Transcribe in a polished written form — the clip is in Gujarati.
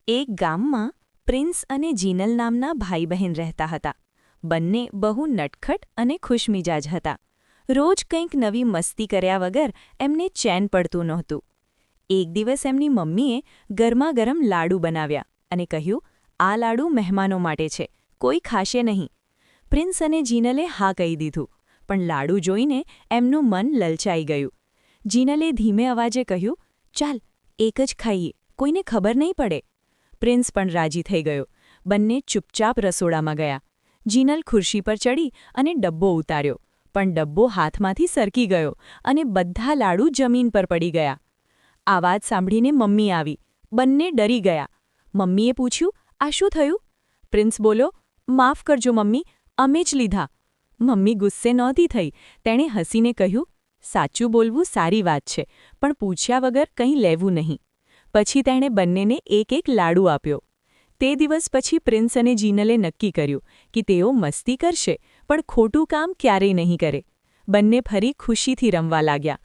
એક ગામમાં પ્રિન્સ અને જીનલ નામના ભાઈ બહેન રહેતા હતા. બંને બહુ નટખટ અને ખુશમિજાજ હતા. રોજ કંઈક નવી મસ્તી કર્યા વગર એમને ચેન પડતું નહોતું. એક દિવસ એમની મમ્મીએ ગરમાગરમ લાડુ બનાવ્યા અને કહ્યું, "આ લાડુ મહેમાનો માટે છે, કોઈ ખાશે નહીં." પ્રિન્સ અને જીનલે હા કહી દીધું, પણ લાડુ જોઈને એમનું મન લલચાઈ ગયું. જીનલે ધીમે અવાજે કહ્યું, "ચાલ, એક જ ખાઈએ, કોઈને ખબર નહીં પડે." પ્રિન્સ પણ રાજી થઈ ગયો. બંને ચૂપચાપ રસોડામાં ગયા. જીનલ ખુરશી પર ચડી અને ડબ્બો ઉતાર્યો, પણ ડબ્બો હાથમાંથી સરકી ગયો અને બધા લાડુ જમીન પર પડી ગયા. આ વાત સાંભળીને મમ્મી આવી. બંને ડરી ગયા. મમ્મીએ પૂછ્યું, "આ શું થયું?" પ્રિન્સ બોલ્યો, "માફ કરજો મમ્મી, અમે જ લીધા." મમ્મી ગુસ્સે નહોતી થઈ. તેણે હસીને કહ્યું, "સાચું બોલવું સારી વાત છે, પણ પૂછ્યા વગર કંઈ લેવું નહીં." પછી તેણે બંનેને એક લાડુ આપ્યો. તે દિવસ પછી પ્રિન્સ અને જીનલે નક્કી કર્યું કે તેઓ મસ્તી કરશે, પણ ખોટું કામ ક્યારેય નહીં કરે. બંને ફરી ખુશીથી રમવા લાગ્યા